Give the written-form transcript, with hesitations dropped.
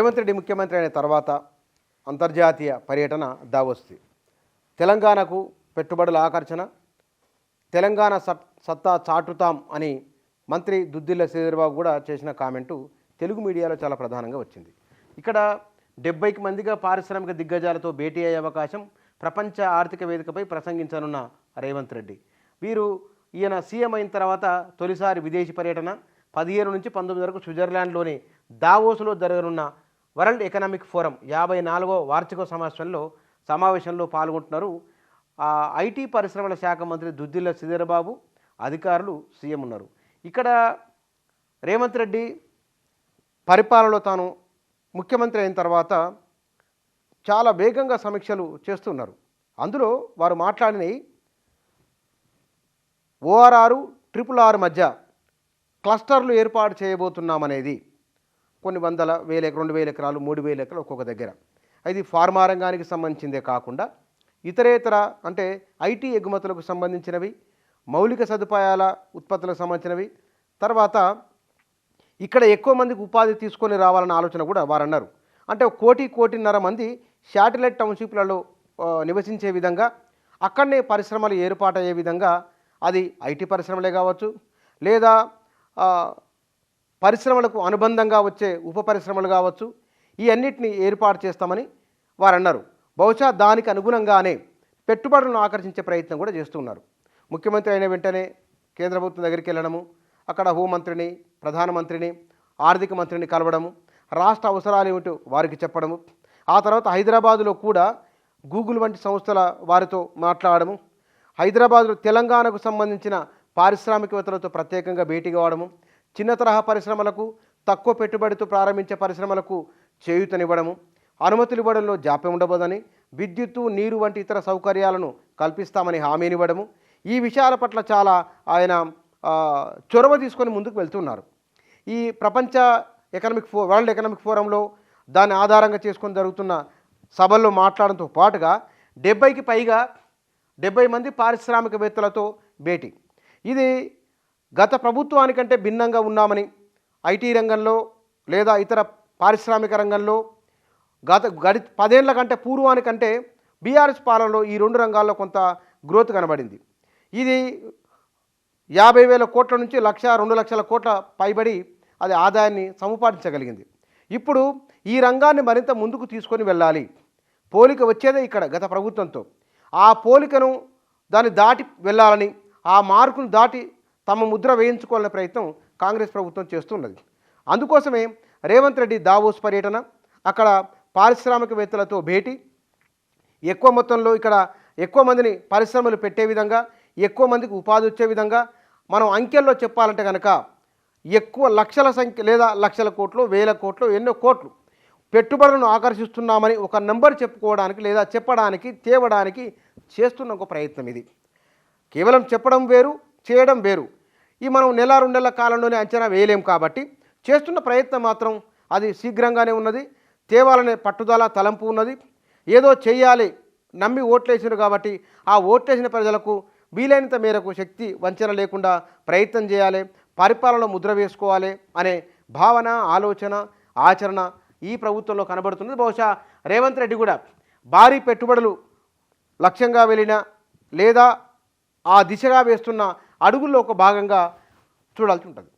రేవంత్ రెడ్డి ముఖ్యమంత్రి అయిన తర్వాత అంతర్జాతీయ పర్యటన దావోస్ది. తెలంగాణకు పెట్టుబడుల ఆకర్షణ, తెలంగాణ సత్తా చాటుతాం అని మంత్రి దుద్దిల్ల శ్రీధర్బాబు కూడా చేసిన కామెంటు తెలుగు మీడియాలో చాలా ప్రధానంగా వచ్చింది. ఇక్కడ 70కి మందిగా పారిశ్రామిక దిగ్గజాలతో భేటీ అయ్యే అవకాశం, ప్రపంచ ఆర్థిక వేదికపై ప్రసంగించనున్న రేవంత్ రెడ్డి. ఈయన సీఎం అయిన తర్వాత తొలిసారి విదేశీ పర్యటన 17 నుంచి 19 వరకు స్విట్జర్లాండ్లోని దావోస్లో జరగనున్న వరల్డ్ ఎకనామిక్ ఫోరం 54వ వార్షిక సమావేశంలో పాల్గొంటున్నారు. ఐటీ పరిశ్రమల శాఖ మంత్రి దుద్దిల్ల శ్రీధర్బాబు, అధికారులు, సీఎం ఉన్నారు. ఇక్కడ రేవంత్ రెడ్డి పరిపాలనలో తాను ముఖ్యమంత్రి అయిన తర్వాత చాలా వేగంగా సమీక్షలు చేస్తున్నారు. అందులో వారు మాట్లాడినవి ORR, RRR మధ్య క్లస్టర్లు ఏర్పాటు చేయబోతున్నామనేది. కొన్ని వందల వేల 2,000 ఎకరాలు, 3,000 ఎకరాలు ఒక్కొక్క దగ్గర. అది ఫార్మా రంగానికి సంబంధించిందే కాకుండా ఇతరేతర అంటే ఐటీ ఎగుమతులకు సంబంధించినవి, మౌలిక సదుపాయాల ఉత్పత్తులకు సంబంధించినవి, తర్వాత ఇక్కడ ఎక్కువ మందికి ఉపాధి తీసుకొని రావాలన్న ఆలోచన కూడా వారు అన్నారు. అంటే 1.5 మంది శాటిలైట్ టౌన్షిప్లలో నివసించే విధంగా, అక్కడనే పరిశ్రమలు ఏర్పాటయ్యే విధంగా, అది ఐటీ పరిశ్రమలే కావచ్చు, లేదా పరిశ్రమలకు అనుబంధంగా వచ్చే ఉప పరిశ్రమలు కావచ్చు, ఈ అన్నిటిని ఏర్పాటు చేస్తామని వారు అన్నారు. బహుశా దానికి అనుగుణంగానే పెట్టుబడులను ఆకర్షించే ప్రయత్నం కూడా చేస్తున్నారు. ముఖ్యమంత్రి అయిన వెంటనే కేంద్ర ప్రభుత్వం దగ్గరికి వెళ్ళడము, అక్కడ హోంమంత్రిని, ప్రధానమంత్రిని, ఆర్థిక మంత్రిని కలవడము, రాష్ట్ర అవసరాలు ఏమిటో వారికి చెప్పడము, ఆ తర్వాత హైదరాబాదులో కూడా గూగుల్ వంటి సంస్థల వారితో మాట్లాడము, హైదరాబాదులో తెలంగాణకు సంబంధించిన పారిశ్రామికవేత్తలతో ప్రత్యేకంగా భేటీ కావడము, చిన్న తరహా పరిశ్రమలకు, తక్కువ పెట్టుబడితో ప్రారంభించే పరిశ్రమలకు చేయూతనివ్వడము, అనుమతులు ఇవ్వడంలో జాప్యం ఉండబోదని, విద్యుత్తు, నీరు వంటి ఇతర సౌకర్యాలను కల్పిస్తామని హామీనివ్వడము, ఈ విషయాల పట్ల చాలా ఆయన చొరవ తీసుకొని ముందుకు వెళ్తున్నారు. ఈ ప్రపంచ వరల్డ్ ఎకనామిక్ ఫోరంలో దాన్ని ఆధారంగా చేసుకొని జరుగుతున్న సభల్లో మాట్లాడడంతో పాటుగా 70కి పైగా 70 మంది పారిశ్రామికవేత్తలతో భేటీ. ఇది గత ప్రభుత్వానికంటే భిన్నంగా ఉన్నామని, ఐటీ రంగంలో లేదా ఇతర పారిశ్రామిక రంగంలో గడి 10 ఏళ్ల కంటే పూర్వానికంటే బీఆర్ఎస్ పాలనలో ఈ 2 రంగాల్లో కొంత గ్రోత్ కనబడింది. ఇది 50,000 కోట్ల నుంచి 1,00,000, 2 లక్షల కోట్ల పైబడి అది ఆదాయాన్ని సముపార్జించగలిగింది. ఇప్పుడు ఈ రంగాన్ని మరింత ముందుకు తీసుకొని వెళ్ళాలి. పోలిక వచ్చేదే ఇక్కడ గత ప్రభుత్వంతో. ఆ పోలికను దాన్ని దాటి వెళ్ళాలని, ఆ మార్కును దాటి తమ ముద్ర వేయించుకోవాలనే ప్రయత్నం కాంగ్రెస్ ప్రభుత్వం చేస్తున్నది. అందుకోసమే రేవంత్ రెడ్డి దావోస్ పర్యటన, అక్కడ పారిశ్రామికవేత్తలతో భేటీ, ఎక్కువ మొత్తంలో ఇక్కడ ఎక్కువ మందిని పరిశ్రమలు పెట్టే విధంగా, ఎక్కువ మందికి ఉపాధి వచ్చే విధంగా, మనం అంకెల్లో చెప్పాలంటే కనుక ఎక్కువ లక్షల సంఖ్య లేదా లక్షల కోట్లు, వేల కోట్లు, ఎన్నో కోట్లు పెట్టుబడులను ఆకర్షిస్తున్నామని ఒక నెంబర్ చెప్పుకోవడానికి లేదా చెప్పడానికి, తేవడానికి చేస్తున్న ఒక ప్రయత్నం ఇది. కేవలం చెప్పడం వేరు, చేయడం వేరు. ఈ మనం నెల 2 నెలల కాలంలోనే అంచనా వేయలేం కాబట్టి చేస్తున్న ప్రయత్నం మాత్రం అది శీఘ్రంగానే ఉన్నది. తేవాలనే పట్టుదల, తలంపు ఉన్నది. ఏదో చెయ్యాలి, నమ్మి ఓట్లేసారు కాబట్టి ఆ ఓట్లేసిన ప్రజలకు వీలైనంత మేరకు శక్తి వంచన లేకుండా ప్రయత్నం చేయాలి, పరిపాలనలో ముద్ర వేసుకోవాలి అనే భావన, ఆలోచన, ఆచరణ ఈ ప్రభుత్వంలో కనబడుతున్నది. బహుశా రేవంత్ రెడ్డి కూడా భారీ పెట్టుబడులు లక్ష్యంగా వెళ్ళిన లేదా ఆ దిశగా వేస్తున్న అడుగుల్లో ఒక భాగంగా చూడాల్సి ఉంటుంది.